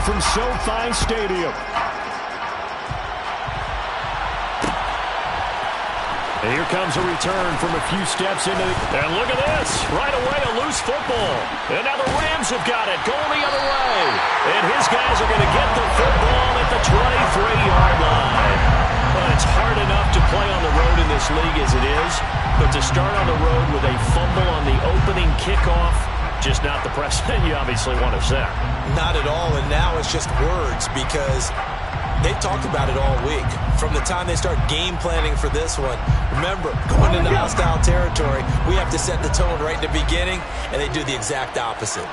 live from SoFi Stadium. And here comes a return from a few steps into the... And look at this. Right away, a loose football. And now the Rams have got it, going the other way. And his guys are going to get the football at the 23-yard line. Well, it's hard enough to play on the road in this league as it is, but to start on the road with a fumble on the opening kickoff, just not the precedent you obviously want to set. Not at all, and now it's just words because they've talked about it all week. From the time they start game planning for this one, remember, going into hostile territory, we have to set the tone right in the beginning, and they do the exact opposite.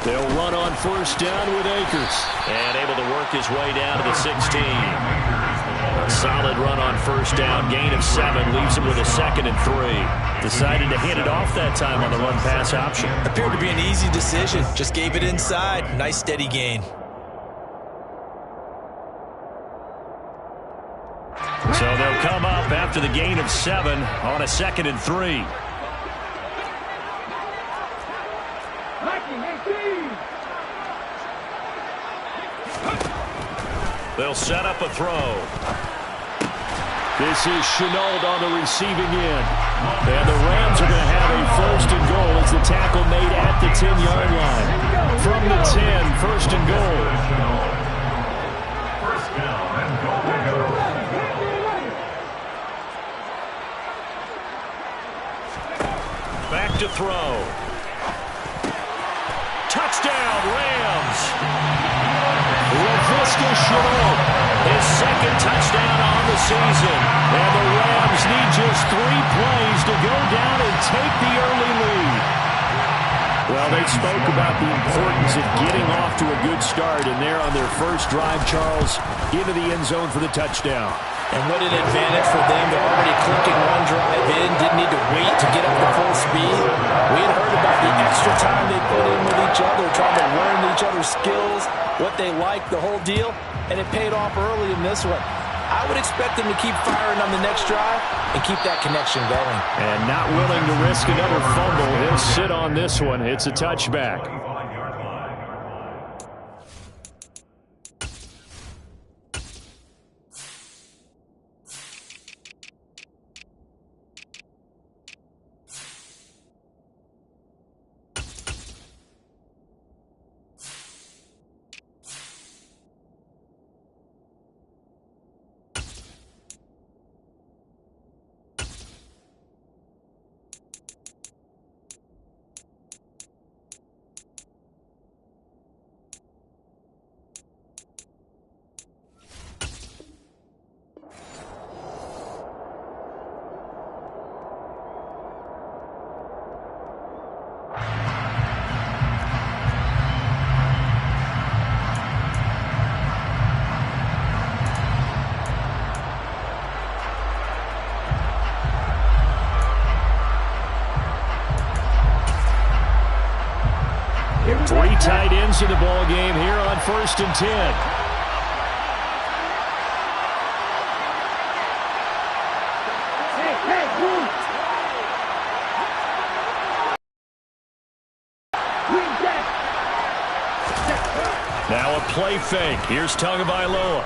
They'll run on first down with Akers. And able to work his way down to the 16. A solid run on first down. Gain of 7 leaves him with a 2nd and 3. Decided to hand it off that time on the run-pass option. Appeared to be an easy decision. Just gave it inside. Nice steady gain. So they'll come up after the gain of 7 on a 2nd and 3. They'll set up a throw. This is Chenault on the receiving end. And the Rams are going to have a 1st and goal as the tackle made at the 10-yard line. From the 10, 1st and goal. Back to throw. Touchdown, Rams. LaVisca Chenault, his 2nd touchdown on the season. And the Rams need just 3 plays to go down and take the early lead. Well, they spoke about the importance of getting off to a good start, and they're on their first drive, Charles, into the end zone for the touchdown. And what an advantage for them. They're already clicking one drive in, didn't need to wait to get up to full speed. We had heard about the extra time they put in with each other, trying to learn each other's skills, what they like, the whole deal, and it paid off early in this one. I would expect them to keep firing on the next drive and keep that connection going. And not willing to risk another fumble. He'll sit on this one. It's a touchback. Three tight ends in the ball game here on 1st and 10. Now a play fake. Here's Tagovailoa.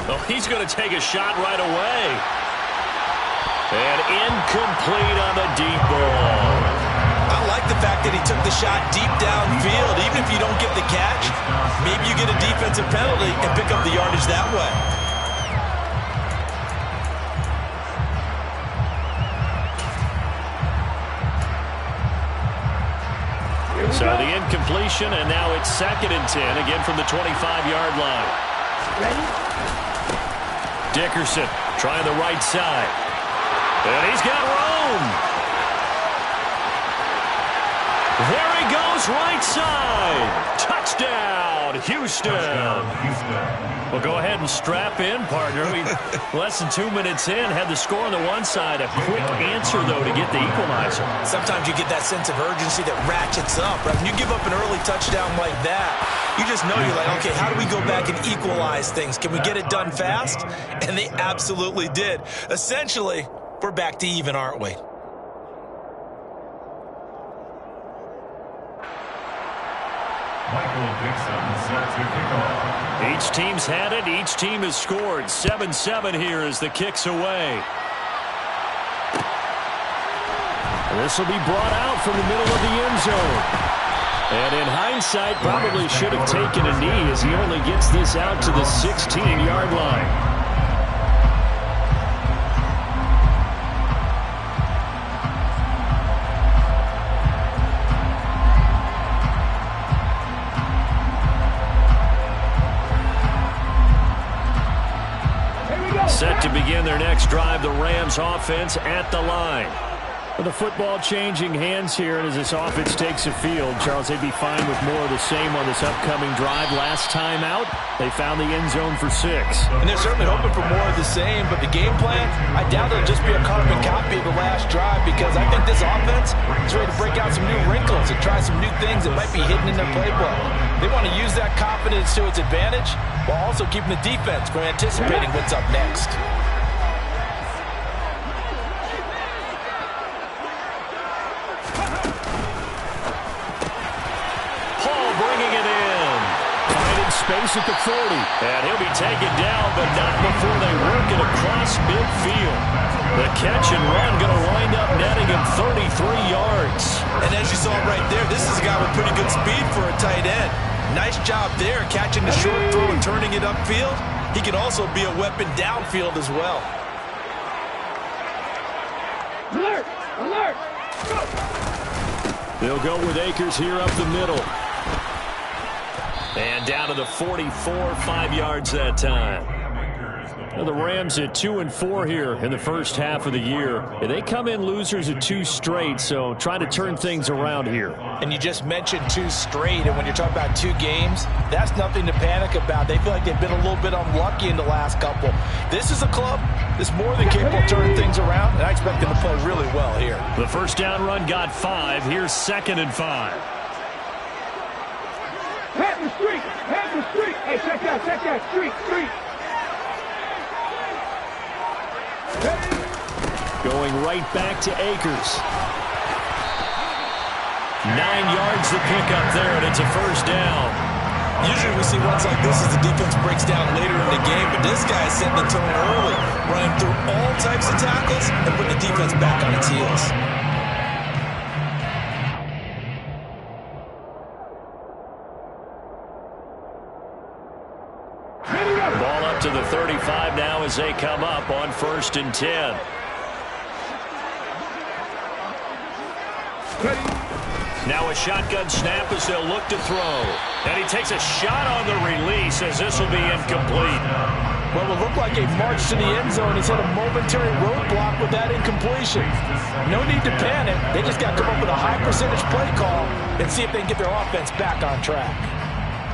Oh, he's going to take a shot right away. And incomplete on the deep ball. I like the fact that he took the shot deep downfield. Even if you don't get the catch, maybe you get a defensive penalty and pick up the yardage that way. So the incompletion, and now it's 2nd and 10, again from the 25-yard line. Ready? Dickerson trying the right side. And he's got room. There he goes, right side. Touchdown, Houston. Well, go ahead and strap in, partner. Less than 2 minutes in, had the score on the one side. A quick answer, though, to get the equalizer. Sometimes you get that sense of urgency that ratchets up, right? When you give up an early touchdown like that, you just know you're like, okay, how do we go back and equalize things? Can we get it done fast? And they absolutely did. Essentially, we're back to even, aren't we? Each team's had it. Each team has scored. 7-7 here as the kick's away. This will be brought out from the middle of the end zone. And in hindsight, probably should have taken a knee as he only gets this out to the 16-yard line. Set to begin their next drive, the Rams offense at the line. With the football changing hands here, and as this offense takes the field, Charles, they'd be fine with more of the same on this upcoming drive. Last time out, they found the end zone for 6. And they're certainly hoping for more of the same, but the game plan, I doubt it'll just be a carbon copy of the last drive, because I think this offense is ready to break out some new wrinkles and try some new things that might be hidden in their playbook. They want to use that confidence to its advantage while also keeping the defense from anticipating what's up next. Space at the 40. And he'll be taken down, but not before they work it across midfield. The catch and run going to wind up netting him 33 yards. And as you saw right there, this is a guy with pretty good speed for a tight end. Nice job there, catching the short throw and turning it upfield. He can also be a weapon downfield as well. Alert! Alert! Go! They'll go with Akers here up the middle. And down to the 44, 5 yards that time. Now the Rams at 2-4 here in the first half of the year. They come in losers at 2 straight, so trying to turn things around here. And you just mentioned 2 straight, and when you're talking about 2 games, that's nothing to panic about. They feel like they've been a little bit unlucky in the last couple. This is a club that's more than capable of turning things around, and I expect them to play really well here. The first down run got 5. Here's 2nd and 5. Head the street! Head the street! Hey, check that! Street! Going right back to Akers. 9 yards to pick up there, and it's a first down. Usually we see runs like this as the defense breaks down later in the game, but this guy is setting the tone early, running through all types of tackles and putting the defense back on its heels. Ball up to the 35 now as they come up on 1st and 10. Now a shotgun snap as they'll look to throw. And he takes a shot on the release as this will be incomplete. Well, it will look like a march to the end zone has hit a momentary roadblock with that incompletion. No need to panic. They just got to come up with a high percentage play call and see if they can get their offense back on track.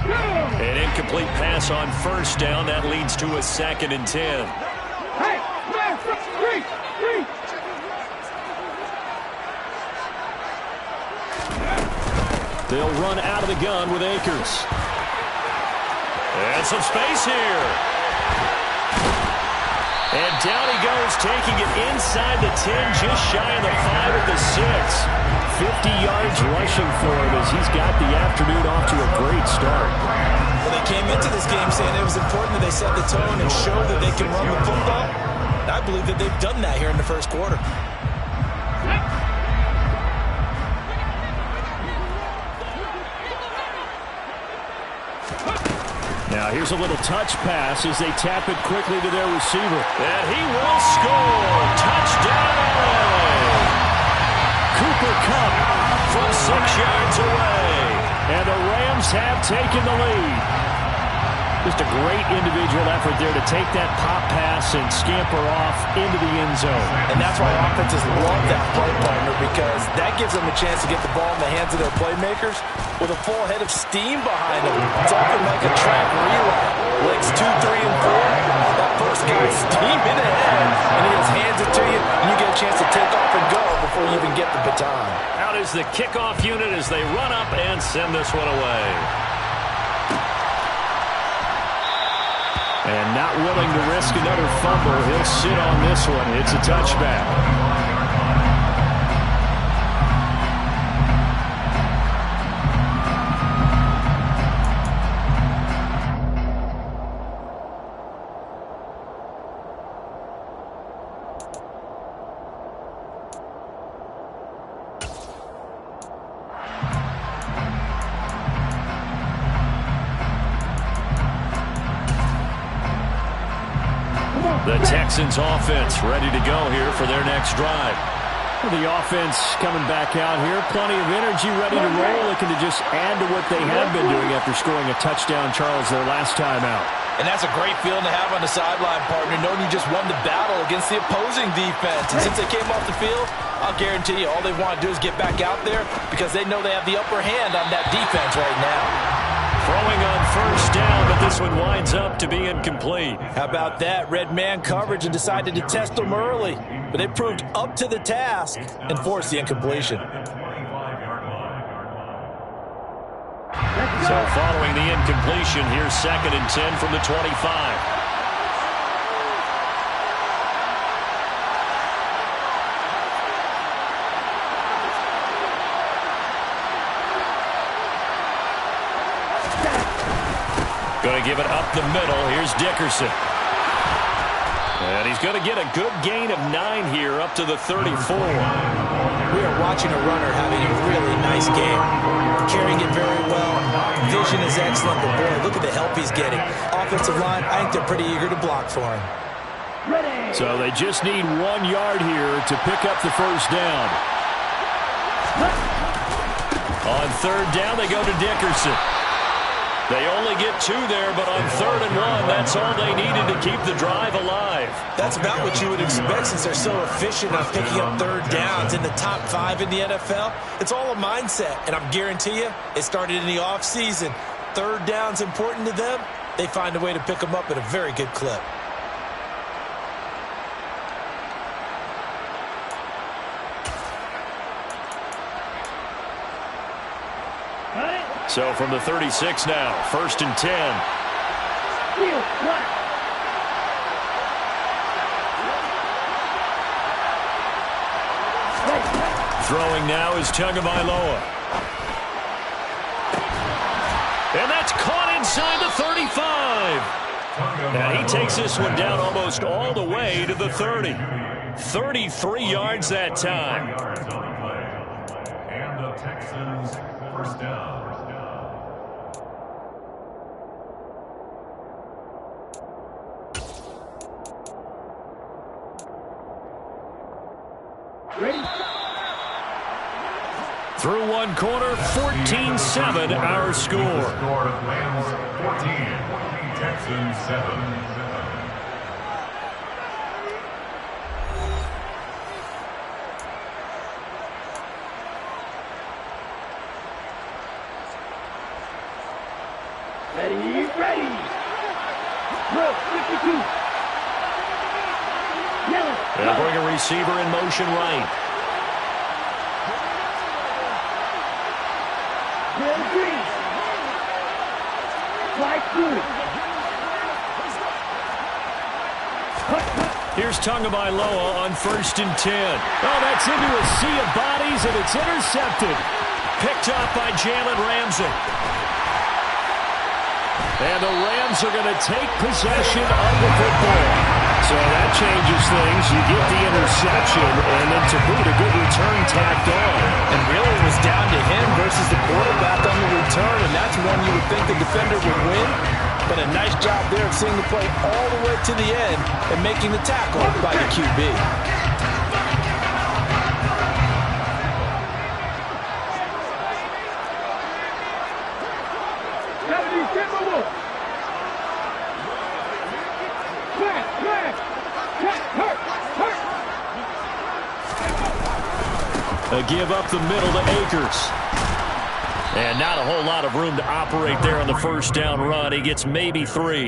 An incomplete pass on 1st down. That leads to a 2nd and 10. Hey, man, street! They'll run out of the gun with Akers. And some space here. And down he goes, taking it inside the 10, just shy of the 5 at the 6. 50 yards rushing for him as he's got the afternoon off to a great start. Well, they came into this game saying it was important that they set the tone and show that they can run the football. And I believe that they've done that here in the first quarter. Now here's a little touch pass as they tap it quickly to their receiver. And he will score. Touchdown LA. Cooper Kupp from 6 yards away. And the Rams have taken the lead. Just a great individual effort there to take that pop pass and scamper off into the end zone. And that's why offenses love that play partner, because that gives them a chance to get the ball in the hands of their playmakers with a full head of steam behind them. It's often like a track relay. Legs 2, 3, and 4. That first guy's steaming ahead, and he just hands it to you, and you get a chance to take off and go before you even get the baton. Out is the kickoff unit as they run up and send this one away. And not willing to risk another fumble. He'll sit on this one. It's a touchback. The Texans offense ready to go here for their next drive. The offense coming back out here. Plenty of energy, ready to roll. Looking to just add to what they have been doing after scoring a touchdown, Charles, their last time out. And that's a great feeling to have on the sideline, partner, knowing you just won the battle against the opposing defense. And since they came off the field, I'll guarantee you all they want to do is get back out there because they know they have the upper hand on that defense right now. Throwing on first down, but this one winds up to be incomplete. How about that? Red man coverage and decided to test them early. But they proved up to the task and forced the incompletion. So following the incompletion, here's 2nd and 10 from the 25. Going to give it up the middle. Here's Dickerson. And he's going to get a good gain of 9 here up to the 34. We are watching a runner having a really nice game. Carrying it very well. Vision is excellent, but boy, look at the help he's getting. Offensive line, I think they're pretty eager to block for him. So they just need 1 yard here to pick up the first down. On 3rd down, they go to Dickerson. They only get 2 there, but on 3rd and 1, that's all they needed to keep the drive alive. That's about what you would expect since they're so efficient on picking up 3rd downs in the top 5 in the NFL. It's all a mindset, and I guarantee you, it started in the offseason. 3rd down's important to them. They find a way to pick them up at a very good clip. So from the 36 now, 1st and 10. Throwing now is Tagovailoa. And that's caught inside the 35. And he takes this one down almost all the way to the 30. 33 yards that time. And the Texans first down. Ready? Through one quarter, 14-7 our score. Score of Rams 14, Texans 7. Ready. Look, 52. They'll bring a receiver in motion right. Here's Tagovailoa on 1st and 10. Oh, that's into a sea of bodies, and it's intercepted. Picked up by Jalen Ramsey. And the Rams are going to take possession of the football. So that changes things. You get the interception, and then to boot, a good return tacked on. And really it was down to him versus the quarterback on the return, and that's one you would think the defender would win. But a nice job there of seeing the play all the way to the end and making the tackle by the QB. A give up the middle to Akers. And not a whole lot of room to operate there on the first down run. He gets maybe 3.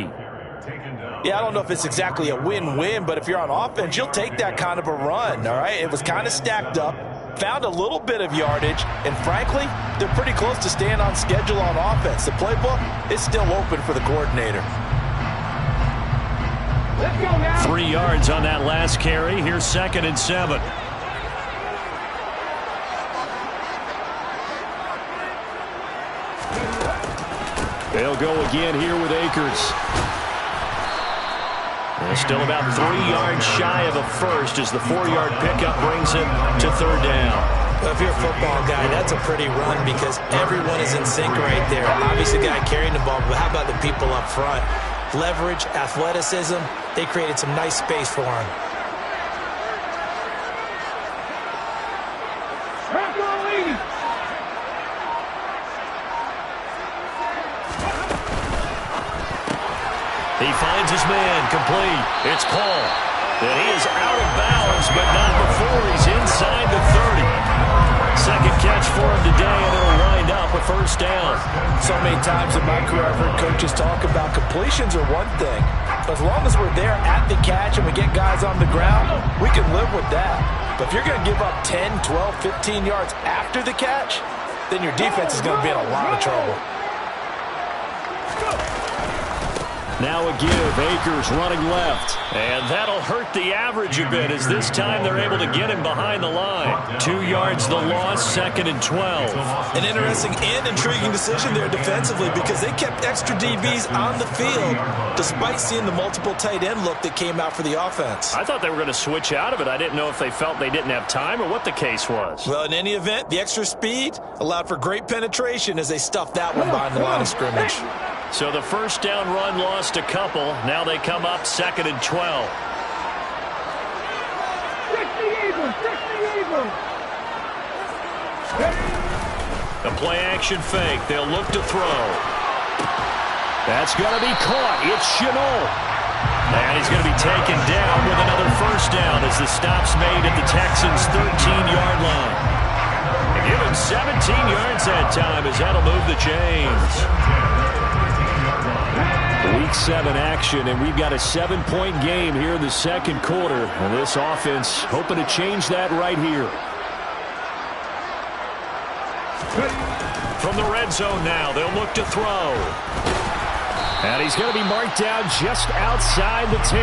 Yeah, I don't know if it's exactly a win-win, but if you're on offense, you'll take that kind of a run, all right? It was kind of stacked up, found a little bit of yardage, and frankly, they're pretty close to staying on schedule on offense. The playbook is still open for the coordinator. Let's go now. 3 yards on that last carry. Here's 2nd and 7. They'll go again here with Akers. They're still about 3 yards shy of a first as the 4-yard pickup brings it to 3rd down. Well, if you're a football guy, that's a pretty run because everyone is in sync right there. Obviously, the guy carrying the ball, but how about the people up front? Leverage, athleticism, they created some nice space for him. He finds his man, complete. It's Paul. And he is out of bounds, but not before he's inside the 30. Second catch for him today, and it'll wind up a 1st down. So many times in my career, I've heard coaches talk about completions are one thing. But as long as we're there at the catch and we get guys on the ground, we can live with that. But if you're going to give up 10, 12, 15 yards after the catch, then your defense is going to be in a lot of trouble. Now a give. Akers running left. And that'll hurt the average a bit as this time they're able to get him behind the line. 2 yards the loss, 2nd and 12. An interesting and intriguing decision there defensively because they kept extra DBs on the field despite seeing the multiple tight end look that came out for the offense. I thought they were going to switch out of it. I didn't know if they felt they didn't have time or what the case was. Well, in any event, the extra speed allowed for great penetration as they stuffed that one behind the line of scrimmage. So the 1st down run lost a couple. Now they come up 2nd and 12. The play action fake. They'll look to throw. That's going to be caught. It's Chenault. And he's going to be taken down with another 1st down as the stop's made at the Texans' 13-yard line. And give him 17 yards that time as that'll move the chains. Week 7 action, and we've got a 7-point game here in the 2nd quarter. And this offense hoping to change that right here. From the red zone now, they'll look to throw. And he's going to be marked down just outside the 10.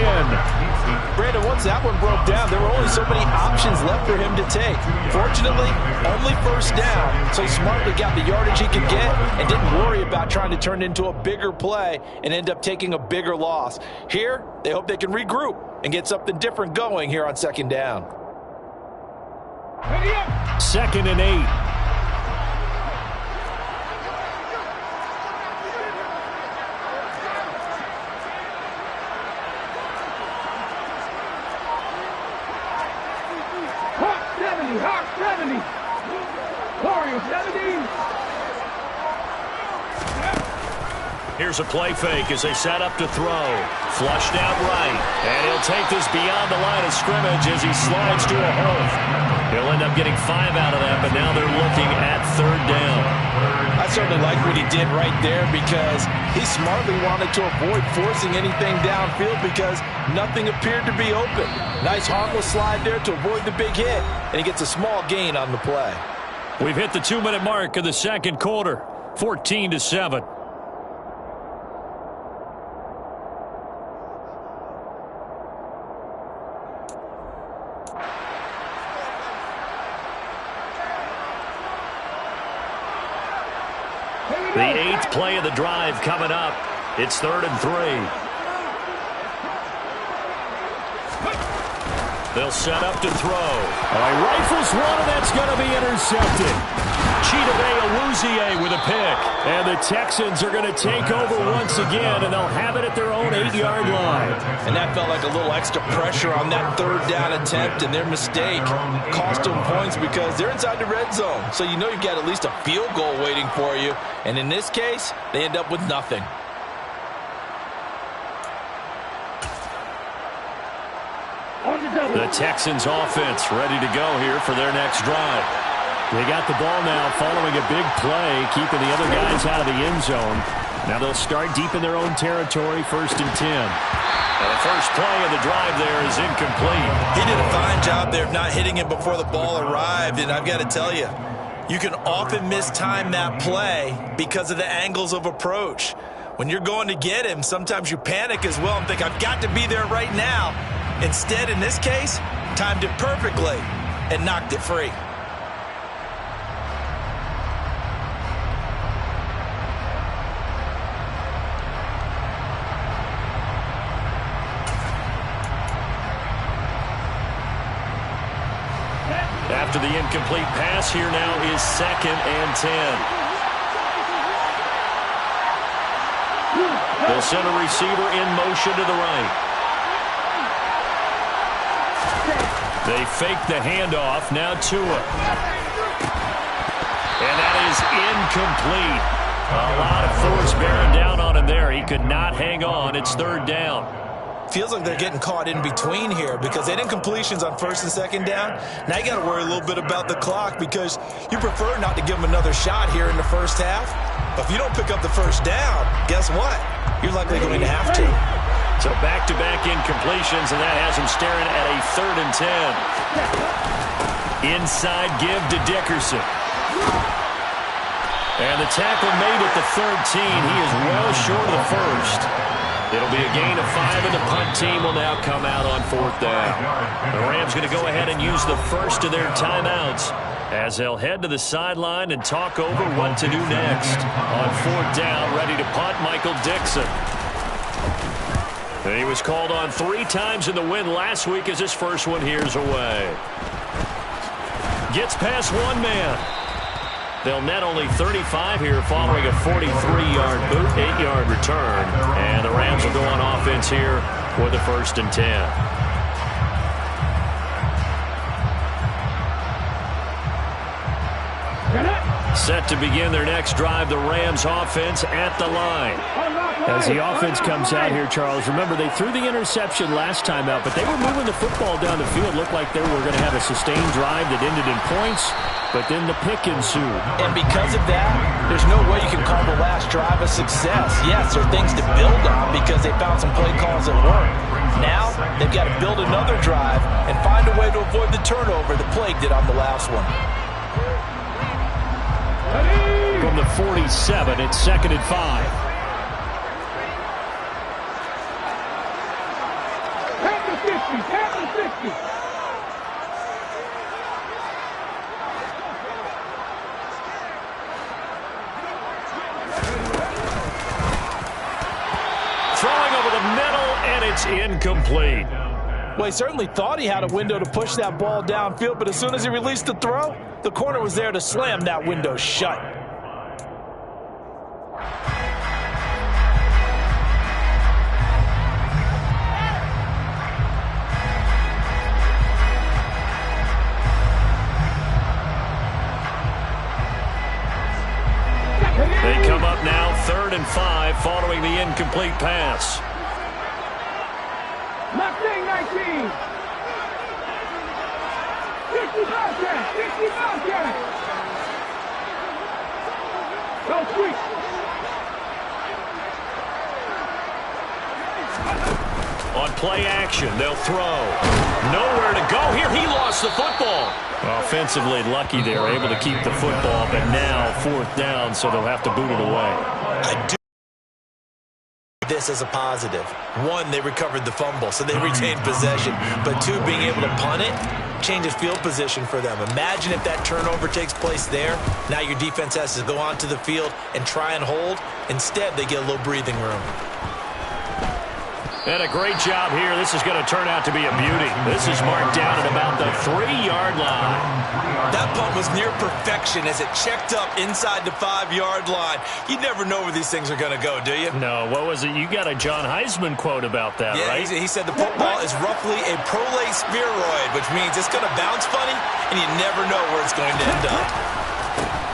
Brandon, once that one broke down, there were only so many options left for him to take. Fortunately, only 1st down, so he smartly got the yardage he could get and didn't worry about trying to turn it into a bigger play and end up taking a bigger loss. Here, they hope they can regroup and get something different going here on 2nd down. 2nd and 8. Hawk 70. Warrior 70. Here's a play fake as they set up to throw. Flushed out right. And he'll take this beyond the line of scrimmage as he slides to a hole. He'll end up getting 5 out of that, but now they're looking at 3rd down. I certainly like what he did right there because he smartly wanted to avoid forcing anything downfield because nothing appeared to be open. Nice harmless slide there to avoid the big hit, and he gets a small gain on the play. We've hit the 2-minute mark of the 2nd quarter, 14-7. The 8th play of the drive coming up. It's 3rd and 3. They'll set up to throw. Rifles one, and that's going to be intercepted. Chidobe Awuzie with a pick. And the Texans are going to take over once again, and they'll have it at their own 8-yard line. And that felt like a little extra pressure on that 3rd down attempt, and their mistake cost them points because they're inside the red zone. So you know you've got at least a field goal waiting for you. And in this case, they end up with nothing. The Texans offense ready to go here for their next drive. They got the ball now following a big play, keeping the other guys out of the end zone. Now they'll start deep in their own territory, 1st and 10. And the first play of the drive there is incomplete. He did a fine job there of not hitting it before the ball arrived, and I've got to tell you, you can often mistime that play because of the angles of approach. When you're going to get him, sometimes you panic as well and think, I've got to be there right now. Instead, in this case, timed it perfectly and knocked it free. After the incomplete pass, here now is 2nd and 10. They'll send a receiver in motion to the right. They fake the handoff. Now Tua. And that is incomplete. A lot of force bearing down on him there. He could not hang on. It's 3rd down. Feels like they're getting caught in between here because they had incompletions on 1st and 2nd down. Now you got to worry a little bit about the clock because you prefer not to give them another shot here in the first half. But if you don't pick up the 1st down, guess what? You're likely going to have to. So back-to-back incompletions, and that has him staring at a 3rd and 10. Inside give to Dickerson. And the tackle made at the 13. He is well short of the 1st. It'll be a gain of 5, and the punt team will now come out on 4th down. The Rams going to go ahead and use the first of their timeouts as they'll head to the sideline and talk over what to do next. On 4th down, ready to punt, Michael Dixon. And he was called on 3 times in the win last week as his first one here's away. Gets past one man. They'll net only 35 here following a 43-yard boot, 8-yard return. And the Rams will go on offense here for the 1st and 10. Set to begin their next drive, the Rams offense at the line. As the offense comes out here, Charles, remember they threw the interception last time out, but they were moving the football down the field. Looked like they were going to have a sustained drive that ended in points, but then the pick ensued. And because of that, there's no way you can call the last drive a success. Yes, there are things to build on because they found some play calls that work. Now, they've got to build another drive and find a way to avoid the turnover that plagued it on the last one. From the 47, it's 2nd and 5. At the 50, at the 50. Throwing over the middle, and it's incomplete. Well, he certainly thought he had a window to push that ball downfield, but as soon as he released the throw, the corner was there to slam that window shut. They come up now 3rd and 5 following the incomplete pass. Mustang 19. 50 Bobcats, 50 Bobcats. Go sweep. On play action, they'll throw. Nowhere to go here. He lost the football. Offensively lucky they were able to keep the football, but now 4th down, so they'll have to boot it away. I do this as a positive. 1, they recovered the fumble, so they retained possession. But 2, being able to punt it changes field position for them. Imagine if that turnover takes place there. Now your defense has to go onto the field and try and hold. Instead, they get a little breathing room. And a great job here. This is going to turn out to be a beauty. This is marked down at about the 3-yard line. That punt was near perfection as it checked up inside the 5-yard line. You never know where these things are going to go, do you? No, what was it? You got a John Heisman quote about that, yeah, right? He said the football is roughly a prolate spheroid, which means it's going to bounce funny, and you never know where it's going to end up.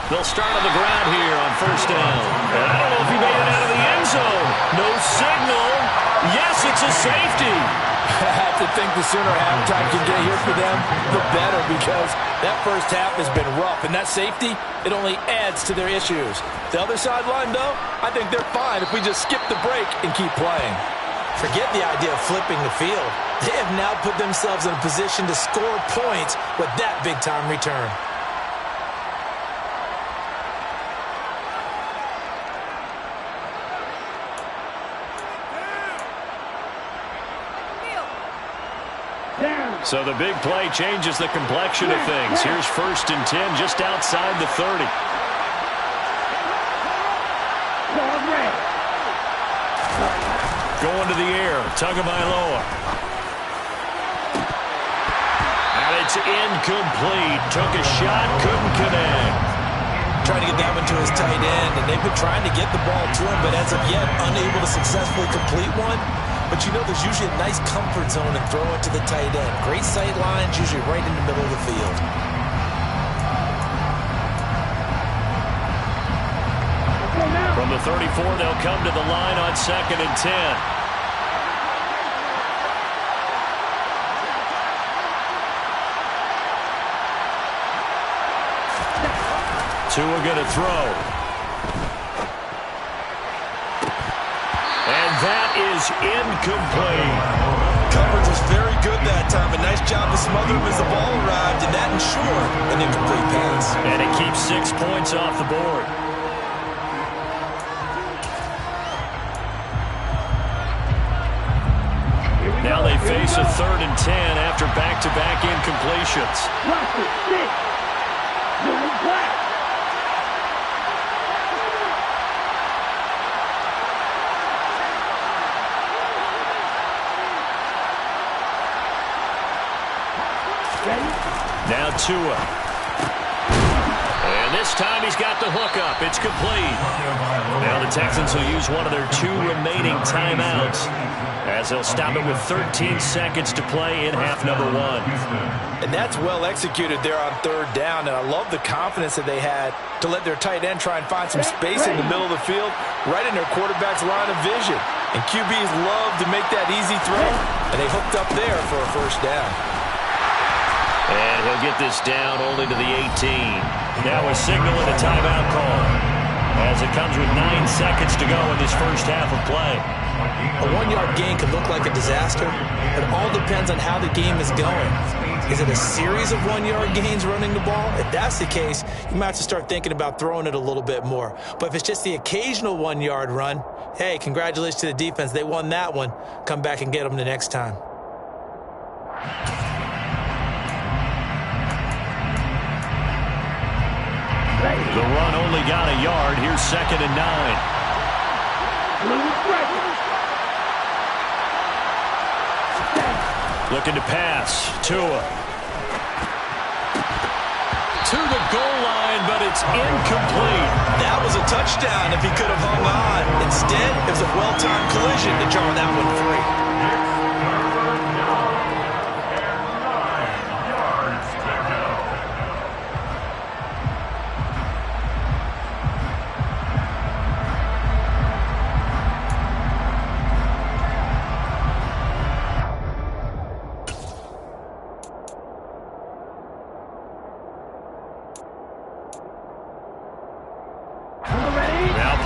They'll start on the ground here on 1st down. And I don't know if he made it out of the end zone. No signal. Yes, it's a safety. I have to think the sooner halftime can get here for them, the better, because that first half has been rough. And that safety, it only adds to their issues. The other sideline, though, I think they're fine if we just skip the break and keep playing. Forget the idea of flipping the field. They have now put themselves in a position to score points with that big-time return. So the big play changes the complexion of things. Here's 1st and 10 just outside the 30. Going to the air, Tagovailoa. And it's incomplete. Took a shot, couldn't connect. Trying to get that one to his tight end, and they've been trying to get the ball to him, but as of yet, unable to successfully complete one. But you know there's usually a nice comfort zone in throwing to the tight end. Great sight lines, usually right in the middle of the field. From the 34, they'll come to the line on 2nd and 10. Tua going to throw. And that is incomplete. Coverage was very good that time. A nice job to smother him as the ball arrived, and that ensured an incomplete pass. And it keeps 6 points off the board. Now they face a 3rd and 10 after back-to-back incompletions. Now Tua. And this time he's got the hookup. It's complete. Now the Texans will use one of their 2 remaining timeouts as they'll stop it with 13 seconds to play in half number 1. And that's well executed there on 3rd down, and I love the confidence that they had to let their tight end try and find some space in the middle of the field, right in their quarterback's line of vision. And QBs love to make that easy throw, and they hooked up there for a 1st down. And he'll get this down only to the 18. Now a signal and a timeout call as it comes with 9 seconds to go in this first half of play. A 1-yard gain can look like a disaster. It all depends on how the game is going. Is it a series of 1-yard gains running the ball? If that's the case, you might have to start thinking about throwing it a little bit more. But if it's just the occasional 1-yard run, hey, congratulations to the defense. They won that one. Come back and get them the next time. The run only got a yard. Here's 2nd and 9. Looking to pass. Tua. To the goal line, but it's incomplete. That was a touchdown if he could have hung on. Instead, it was a well-timed collision to jar that one free.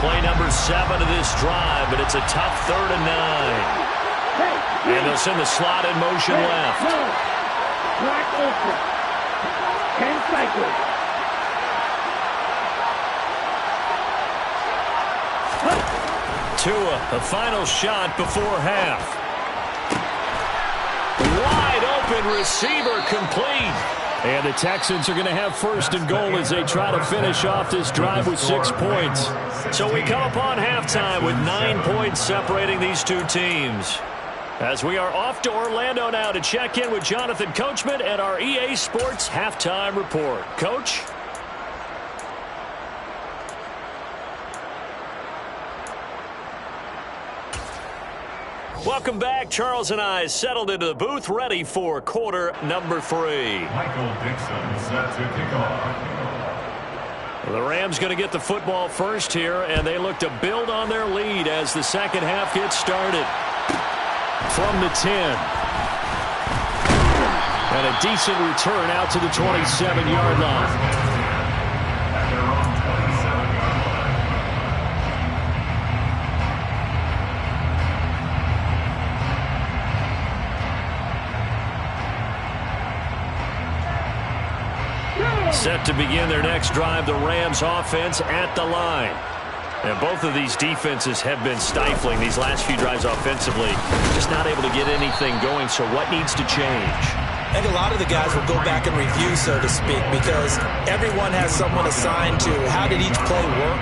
Play number 7 of this drive, but it's a tough 3rd and 9. And they'll send the slot in motion left. Black open. 10 cycles. Tua, the final shot before half. Wide open receiver complete. And the Texans are going to have 1st and goal as they try to finish off this drive with 6 points. So we come upon halftime with 9 points separating these 2 teams. As we are off to Orlando now to check in with Jonathan Coachman and our EA Sports Halftime Report. Coach? Welcome back. Charles and I settled into the booth, ready for quarter number 3. Michael Dixon set to kick off. The Rams going to get the football first here, and they look to build on their lead as the second half gets started. From the 10. And a decent return out to the 27-yard line. At their own 27-yard line. Set to begin their next drive, the Rams offense at the line. And both of these defenses have been stifling these last few drives offensively. Just not able to get anything going, so what needs to change? I think a lot of the guys will go back and review, so to speak, because everyone has someone assigned to how did each play work.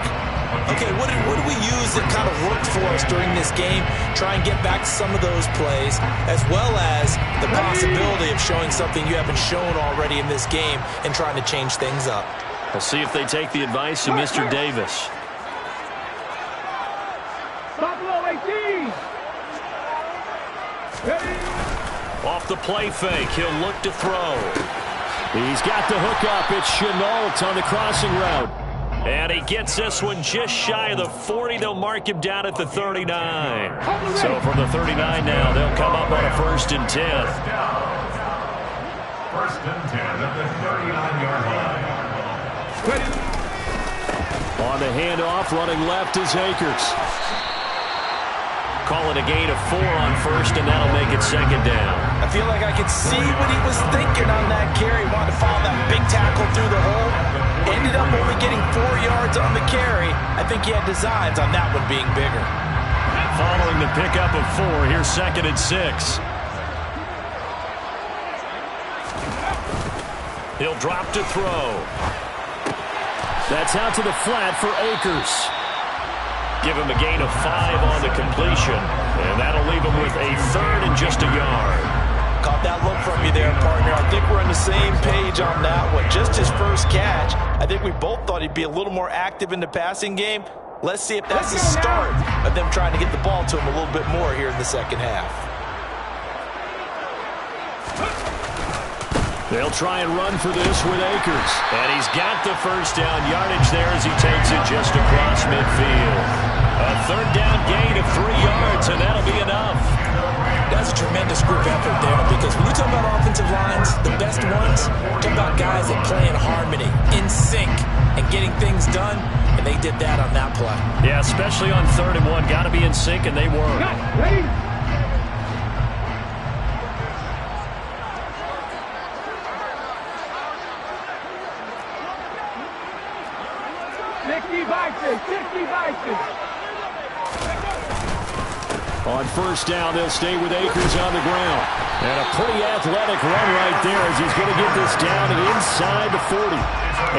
Okay, what did we use that kind of worked for us during this game? Try and get back to some of those plays, as well as the possibility of showing something you haven't shown already in this game and trying to change things up. We'll see if they take the advice of Mr. Davis. Buffalo 18. Off the play fake, he'll look to throw. He's got the hook up. It's Chenault on the crossing route. And he gets this one just shy of the 40. They'll mark him down at the 39. So from the 39 now, they'll come up on a 1st and 10. 1st and 10 at the 39-yard line. On the handoff, running left is Akers. Call it a gain of 4 on 1st, and that'll make it 2nd down. I feel like I could see what he was thinking on that carry. Wanted to follow that big tackle through the hole. Ended up only getting 4 yards on the carry. I think he had designs on that one being bigger. Following the pickup of 4, here's 2nd and 6. He'll drop to throw. That's out to the flat for Akers. Give him a gain of 5 on the completion, and that'll leave him with a 3rd and just a yard. Caught that look from you there, partner. I think we're on the same page on that one. Just his first catch. I think we both thought he'd be a little more active in the passing game. Let's see if that's the start of them trying to get the ball to him a little bit more here in the second half. They'll try and run for this with Akers. And he's got the 1st down yardage there as he takes it just across midfield. A 3rd down gain of 3 yards, and that'll be enough. That's a tremendous group effort there, because when you talk about offensive lines, the best ones, talk about guys that play in harmony, in sync, and getting things done, and they did that on that play. Yeah, especially on 3rd and 1. Got to be in sync, and they were. Ready? On 1st down, they'll stay with Akers on the ground. And a pretty athletic run right there as he's going to get this down and inside the 40.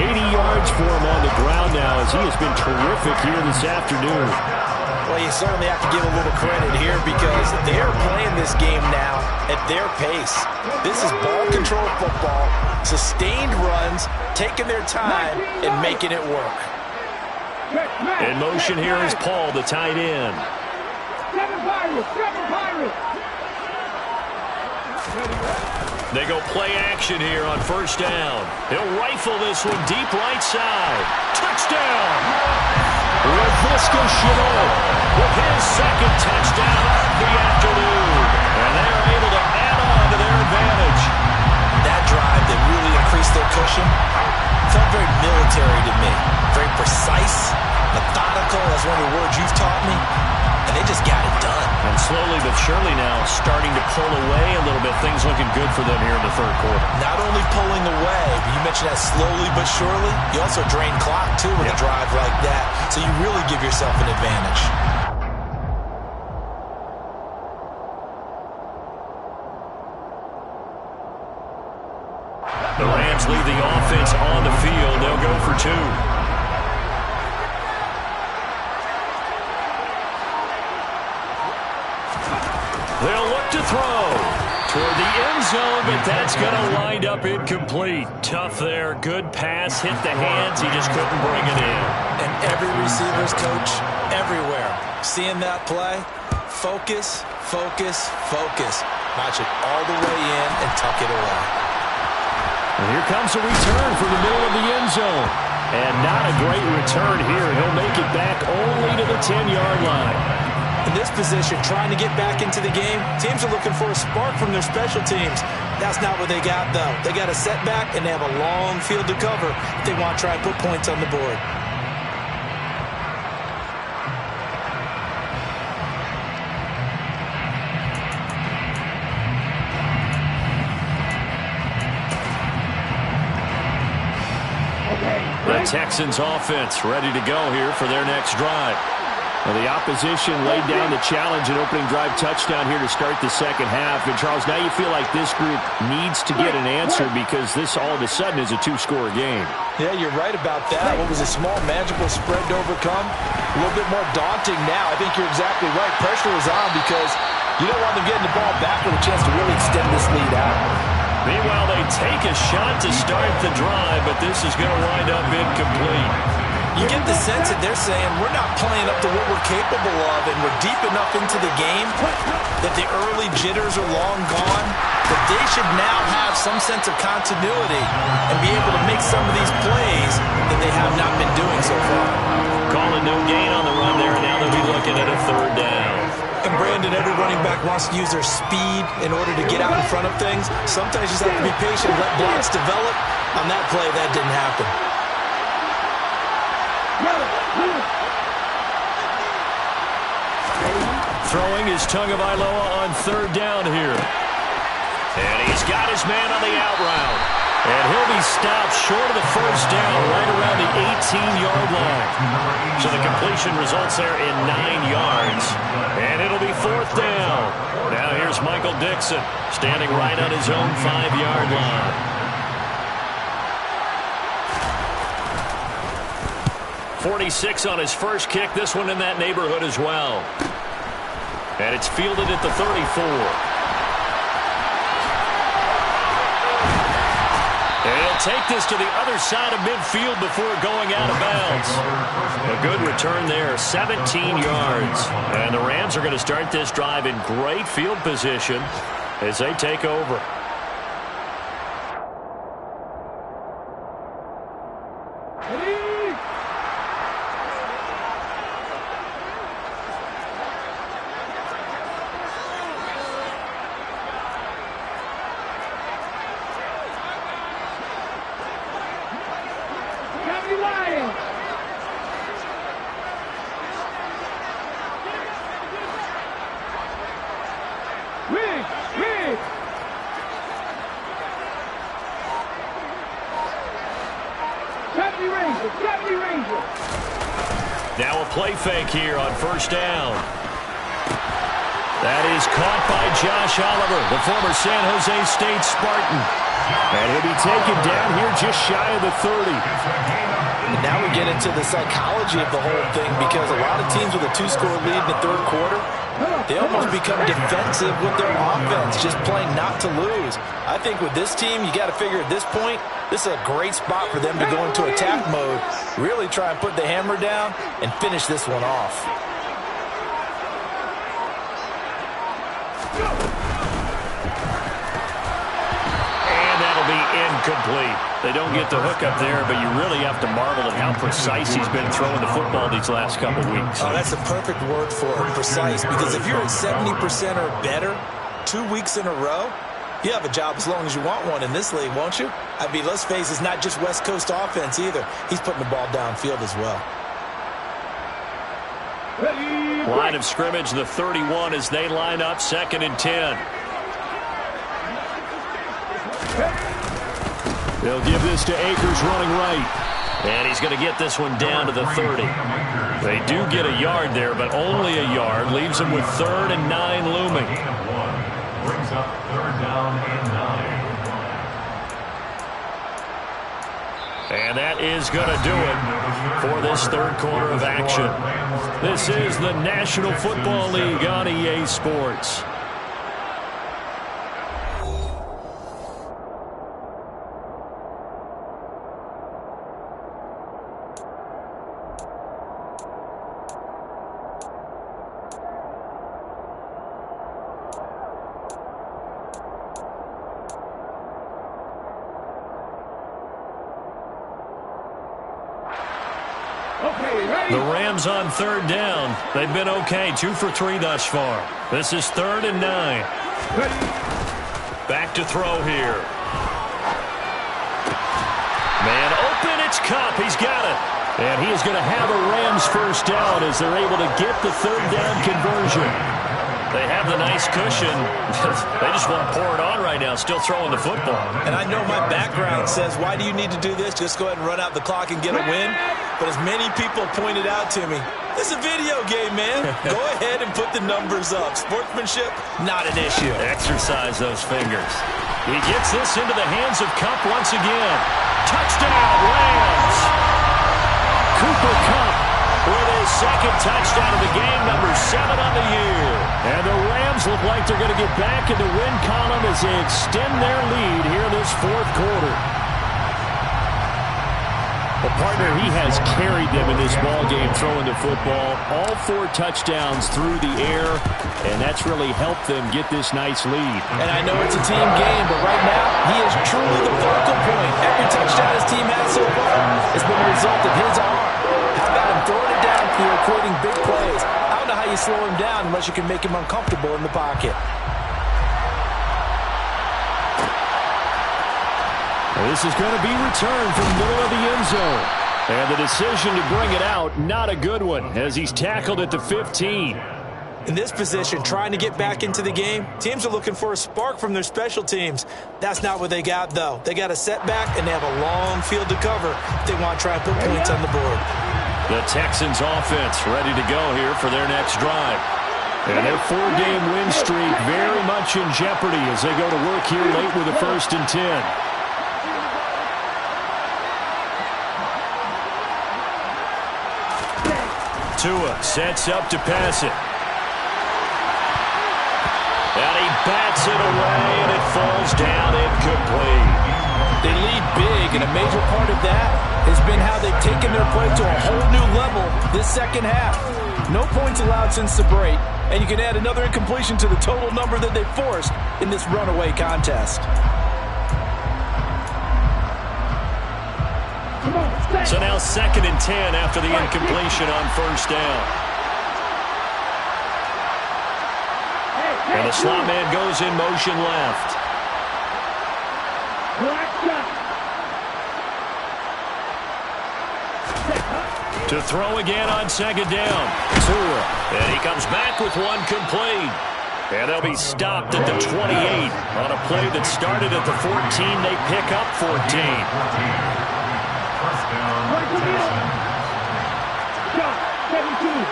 80 yards for him on the ground now as he has been terrific here this afternoon. Well, you certainly have to give a little credit here because they're playing this game now at their pace. This is ball control football, sustained runs, taking their time and making it work. In motion here is Paul, the tight end. They go play action here on 1st down. He'll rifle this one deep right side. Touchdown! LaVisca Chenault with his 2nd touchdown of the afternoon. And they're able to add on to their advantage. That drive that really increased their cushion felt very military to me. Very precise, methodical. That's one of the words you've taught me. And they just got it done. And slowly but surely now starting to pull away a little bit. Things looking good for them here in the 3rd quarter. Not only pulling away, but you mentioned that slowly but surely. You also drain clock, too, with a drive like that. So you really give yourself an advantage. The Rams leave the offense on the field. They'll go for 2. They'll look to throw toward the end zone, but that's going to wind up incomplete. Tough there. Good pass. Hit the hands. He just couldn't bring it in. And every receiver's coach, everywhere, seeing that play, focus, focus, focus. Watch it all the way in and tuck it away. And here comes a return from the middle of the end zone. And not a great return here. He'll make it back only to the 10-yard line. In this position, trying to get back into the game, teams are looking for a spark from their special teams. That's not what they got, though. They got a setback, and they have a long field to cover if they want to try and put points on the board. The Texans offense ready to go here for their next drive. Well, the opposition laid down the challenge and opening drive touchdown here to start the second half. And, Charles, now you feel like this group needs to get an answer because this all of a sudden is a two-score game. Yeah, you're right about that. What was a small, manageable spread to overcome? A little bit more daunting now. I think you're exactly right. Pressure is on because you don't want them getting the ball back with a chance to really extend this lead out. Meanwhile, they take a shot to start the drive, but this is going to wind up incomplete. You get the sense that they're saying we're not playing up to what we're capable of, and we're deep enough into the game that the early jitters are long gone, but they should now have some sense of continuity and be able to make some of these plays that they have not been doing so far. Calling no gain on the run there, and now they'll be looking at a third down. And Brandon, every running back wants to use their speed in order to get out in front of things. Sometimes you just have to be patient, let blocks develop. On that play, that didn't happen. Throwing is Tagovailoa on third down here. And he's got his man on the out route. And he'll be stopped short of the first down right around the 18-yard line. So the completion results there in 9 yards. And it'll be fourth down. Now here's Michael Dixon standing right on his own 5-yard line. 46 on his first kick. This one in that neighborhood as well. And it's fielded at the 34. And he'll take this to the other side of midfield before going out of bounds. A good return there, 17 yards. And the Rams are going to start this drive in great field position as they take over. Now a play fake here on first down. That is caught by Josh Oliver, the former San Jose State Spartan. And he'll be taken down here just shy of the 30. And now we get into the psychology of the whole thing because a lot of teams with a 2-score lead in the third quarter, they almost become defensive with their offense, just playing not to lose. I think with this team, you got to figure at this point, this is a great spot for them to go into attack mode, really try and put the hammer down and finish this one off. And that'll be incomplete. They don't get the hook up there, but you really have to marvel at how precise he's been throwing the football these last couple weeks. Oh, that's a perfect word for it, precise, because if you're at 70% or better 2 weeks in a row, you have a job as long as you want one in this league, won't you? I mean, let's face it, it's not just West Coast offense either. He's putting the ball downfield as well. Line of scrimmage, the 31 as they line up, 2nd and 10. They'll give this to Akers running right. And he's going to get this one down to the 30. They do get a yard there, but only a yard. Leaves them with 3rd and 9 looming. Brings up 3rd down and 9. And that is going to do it for this third quarter of action. This is the National Football League on EA Sports. The Rams on 3rd down. They've been okay, 2 for 3 thus far. This is 3rd and 9. Back to throw here. Man open, it's Kupp. He's got it. And he is going to have a Rams first down as they're able to get the 3rd down conversion. They have the nice cushion. They just want to pour it on right now, still throwing the football. And I know my background says, why do you need to do this? Just go ahead and run out the clock and get a win. But as many people pointed out to me, This is a video game, man. Go ahead and put the numbers up. Sportsmanship, not an issue. Exercise those fingers. He gets this into the hands of Kupp once again. Touchdown, Rams. Cooper Kupp with his second touchdown of the game, number 7 on the year. And the Rams look like they're going to get back in the win column as they extend their lead here this fourth quarter. Well, partner, he has carried them in this ballgame throwing the football. All 4 touchdowns through the air, and that's really helped them get this nice lead. And I know it's a team game, but right now, he is truly the focal point. Every touchdown his team has so far has been a result of his arm. How about him throwing it downfield, creating big plays? I don't know how you slow him down unless you can make him uncomfortable in the pocket. This is going to be returned from the middle of the end zone. And the decision to bring it out, not a good one, as he's tackled at the 15. In this position, trying to get back into the game, teams are looking for a spark from their special teams. That's not what they got, though. They got a setback, and they have a long field to cover if they want to try and put points on the board. The Texans offense ready to go here for their next drive. And their 4-game win streak very much in jeopardy as they go to work here late with a 1st and 10. Tua sets up to pass it. And he bats it away, and it falls down incomplete. They lead big, and a major part of that has been how they've taken their play to a whole new level this second half. No points allowed since the break, and you can add another incompletion to the total number that they forced in this runaway contest. So now 2nd and 10 after the incompletion on 1st down. And the slot man goes in motion left. To throw again on 2nd down. Tua. And he comes back with one complete. And they'll be stopped at the 28 on a play that started at the 14. They pick up 14. First down, Texans. Shot, 17.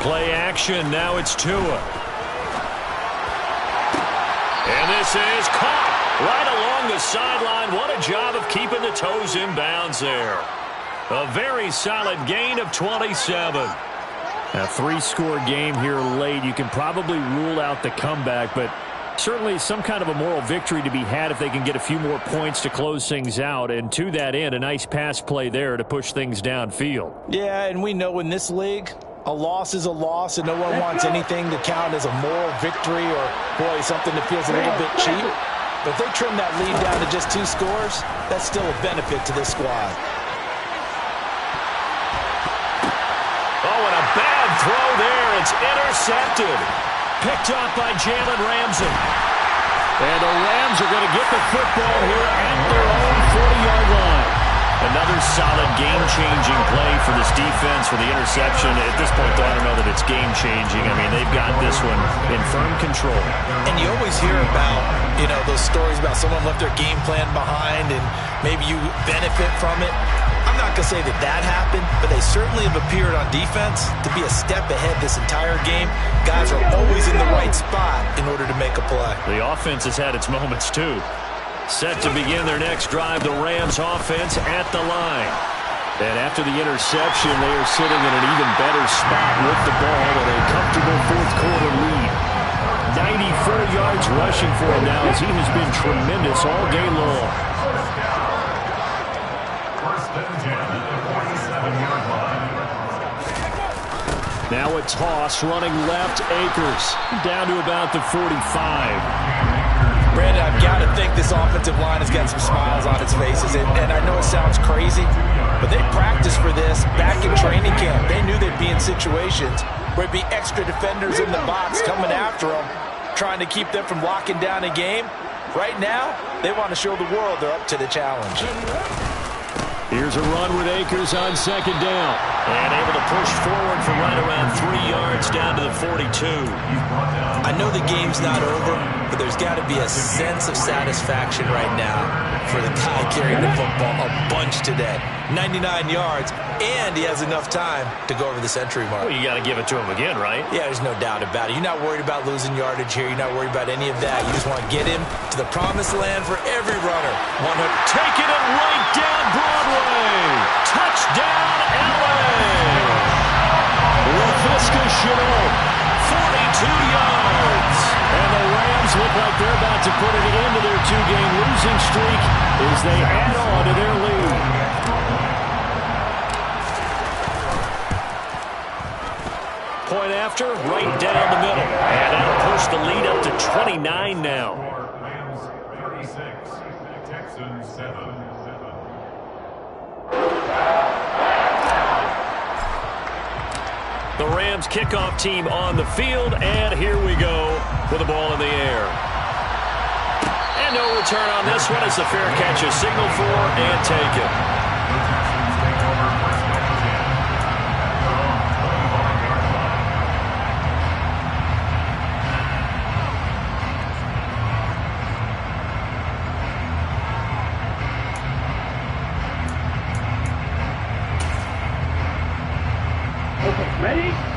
Play action, now it's Tua. And this is caught right along the sideline. What a job of keeping the toes in bounds there. A very solid gain of 27. A 3-score game here late. You can probably rule out the comeback, but certainly some kind of a moral victory to be had if they can get a few more points to close things out. And to that end, a nice pass play there to push things downfield. Yeah, and we know in this league, a loss is a loss, and no one wants anything to count as a moral victory or, boy, something that feels a little bit cheap. But if they trim that lead down to just 2 scores, that's still a benefit to this squad. Oh, and a bad throw there. It's intercepted. Picked up by Jalen Ramsey. And the Rams are going to get the football here at their own 40-yard line. Another solid game-changing play for this defense for the interception. At this point, though, I don't know that it's game-changing. I mean, they've got this one in firm control. And you always hear about, you know, those stories about someone left their game plan behind and maybe you benefit from it. I'm not going to say that that happened, but they certainly have appeared on defense to be a step ahead this entire game. Guys are always in the right spot in order to make a play. The offense has had its moments, too. Set to begin their next drive, the Rams offense at the line. And after the interception, they are sitting in an even better spot with the ball and a comfortable fourth-quarter lead. 94 yards rushing for him now as he has been tremendous all day long. First and 10 at the 47-yard line. Now a toss running left, Akers down to about the 45. Brandon, I've got to think this offensive line has got some smiles on its faces. And I know it sounds crazy, but they practiced for this back in training camp. They knew they'd be in situations where it'd be extra defenders in the box coming after them, trying to keep them from locking down a game. Right now, they want to show the world they're up to the challenge. Here's a run with Akers on second down. And able to push forward for right around 3 yards down to the 42. I know the game's not over, but there's got to be a sense of satisfaction right now for the guy carrying the football a bunch today. 99 yards, and he has enough time to go over the century mark. Well, you got to give it to him again, right? Yeah, there's no doubt about it. You're not worried about losing yardage here. You're not worried about any of that. You just want to get him to the promised land for every runner. Taking it right down Broadway. Touchdown, LA. LaVisca Chenault, 42 yards. And the Rams look like they're about to put an end to their 2-game losing streak as they add on to their lead. Point after, right down the middle. And that'll push the lead up to 29 now. Rams 36, Texans 7. The Rams kickoff team on the field, and here we go with the ball in the air. And no return on this one as the fair catch is signaled for and taken.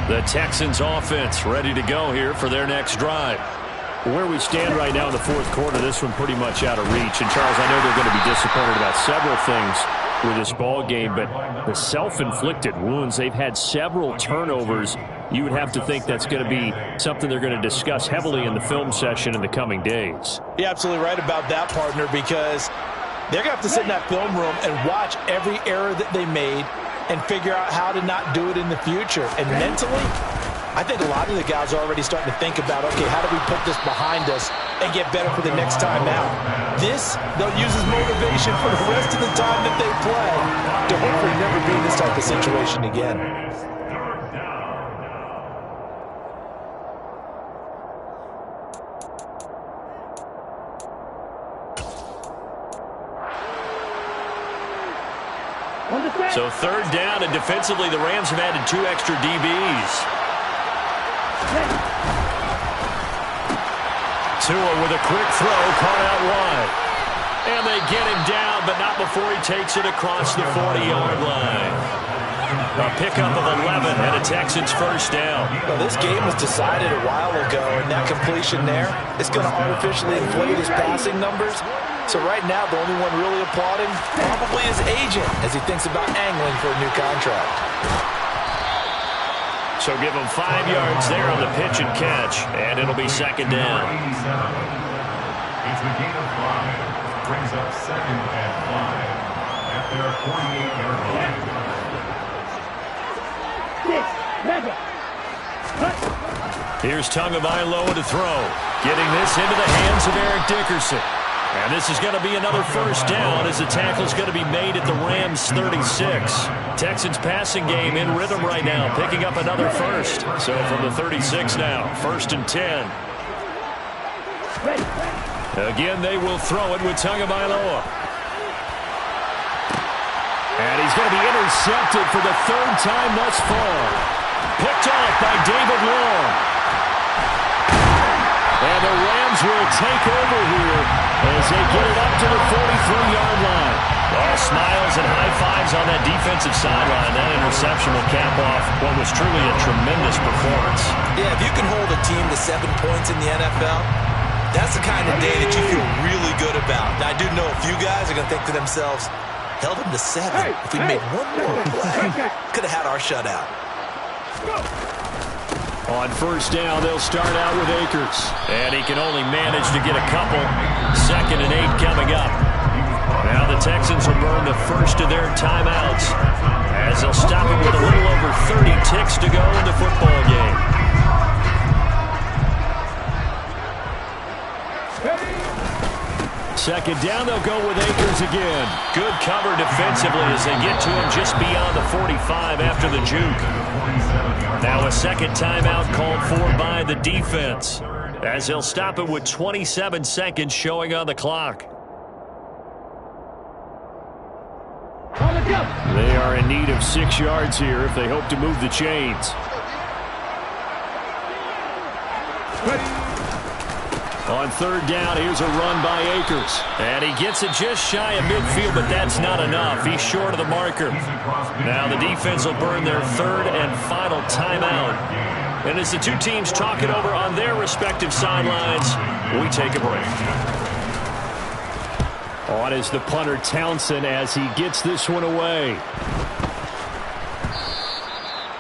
The Texans offense ready to go here for their next drive. Where we stand right now in the fourth quarter, this one pretty much out of reach. And, Charles, I know they're going to be disappointed about several things with this ball game, but the self-inflicted wounds, they've had several turnovers. You would have to think that's going to be something they're going to discuss heavily in the film session in the coming days. You're absolutely right about that, partner, because they're going to have to sit in that film room and watch every error that they made and figure out how to not do it in the future. And mentally, I think a lot of the guys are already starting to think about, okay, how do we put this behind us and get better for the next time out? This, they'll use as motivation for the rest of the time that they play to hopefully never be in this type of situation again. So third down, and defensively the Rams have added 2 extra DBs. Tua with a quick throw, caught out wide. And they get him down, but not before he takes it across the 40-yard line. A pickup of 11 and a Texans first down. Well, this game was decided a while ago, and that completion there is going to artificially inflate his passing numbers. So right now, the only one really applauding probably his agent as he thinks about angling for a new contract. So give him 5 yards there on the pitch and catch, and it'll be second down. It's a gain of 5. Brings up 2nd and 5 at their 48-yard line. Here's Tagovailoa to throw. Getting this into the hands of Eric Dickerson. And this is going to be another first down as the tackle's going to be made at the Rams' 36. Texans passing game in rhythm right now, picking up another first. So from the 36 now, 1st and 10. Again, they will throw it with Tagovailoa. And he's going to be intercepted for the 3rd time thus far. Picked off by David Long. And the Rams will take over here as they get it up to the 43-yard line. All smiles and high fives on that defensive sideline. That interception will cap off what was truly a tremendous performance. Yeah, if you can hold a team to 7 points in the NFL, that's the kind of day that you feel really good about. Now, I do know a few guys are going to think to themselves, held them to 7. If we made one more play, could have had our shutout. On first down, they'll start out with Akers. And he can only manage to get a couple. 2nd and 8 coming up. Now the Texans will burn the first of their timeouts as they'll stop it with a little over 30 ticks to go in the football game. Second down, they'll go with Akers again. Good cover defensively as they get to him just beyond the 45 after the juke. Now a second timeout called for by the defense as they'll stop it with 27 seconds showing on the clock. On the in need of 6 yards here if they hope to move the chains. On third down, here's a run by Akers. And he gets it just shy of midfield, but that's not enough. He's short of the marker. Now the defense will burn their third and final timeout. And as the two teams talk it over on their respective sidelines, we take a break. On is the punter Townsend as he gets this one away.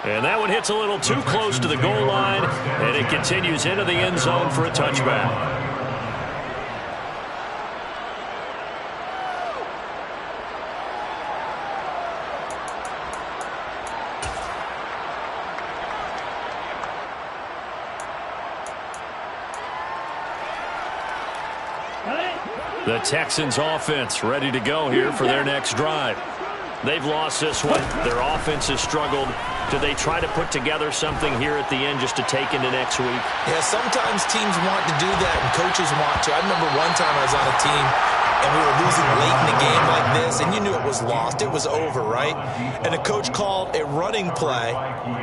And that one hits a little too close to the goal line, and it continues into the end zone for a touchback. The Texans offense ready to go here for their next drive. They've lost this one. Their offense has struggled. Do they try to put together something here at the end just to take into next week? Yeah, sometimes teams want to do that and coaches want to. I remember one time I was on a team and we were losing late in a game like this, and you knew it was lost. It was over, right? And the coach called a running play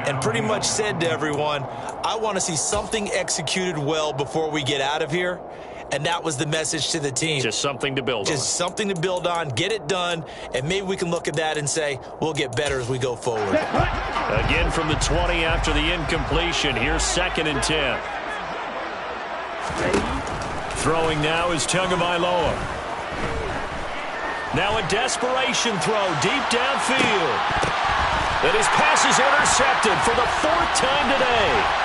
and pretty much said to everyone, I want to see something executed well before we get out of here. And that was the message to the team. Just something to build on. Just something to build on, get it done, and maybe we can look at that and say, we'll get better as we go forward. Again from the 20 after the incompletion. Here's 2nd and 10. Throwing now is Tagovailoa. Now a desperation throw deep downfield. And his pass is intercepted for the 4th time today.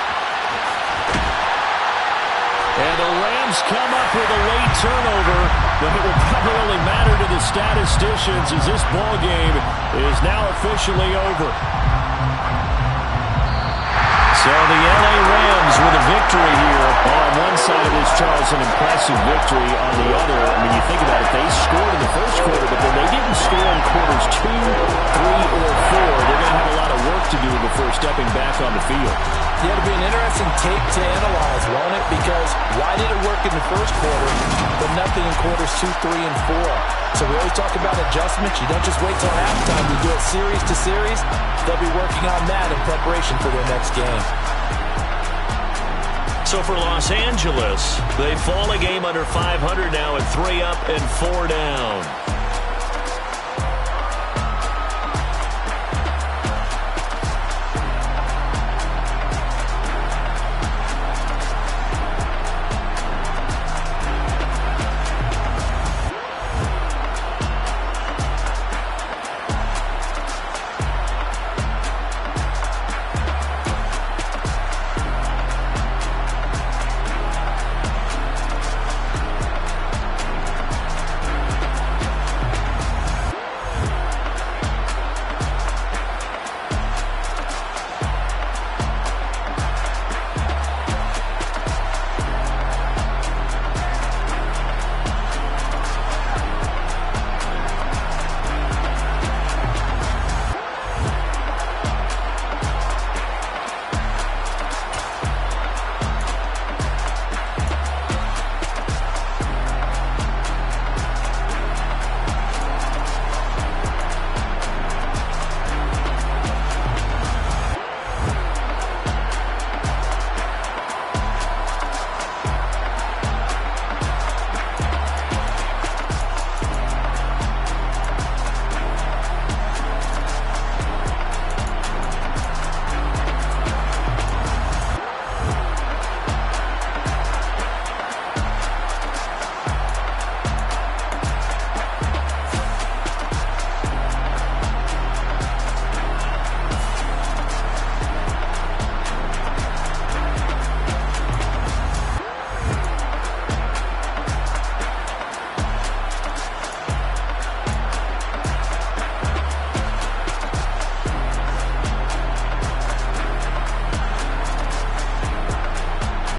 And the Rams come up with a late turnover, but it will probably only matter to the statisticians as this ball game is now officially over. So the LA Rams with a victory here. On one side of this, Charles, an impressive victory. On the other, I mean, you think about it, they scored in the first quarter, but then they didn't score in quarters 2, 3, or 4. They're going to have a lot of work to do before stepping back on the field. Yeah, it'll be an interesting tape to analyze, won't it? Because why did it work in the first quarter, but nothing in quarters 2, 3, and 4? So we always talk about adjustments. You don't just wait till halftime. You do it series to series. They'll be working on that in preparation for their next game. So for Los Angeles, they fall a game under 500 now at 3 up and 4 down.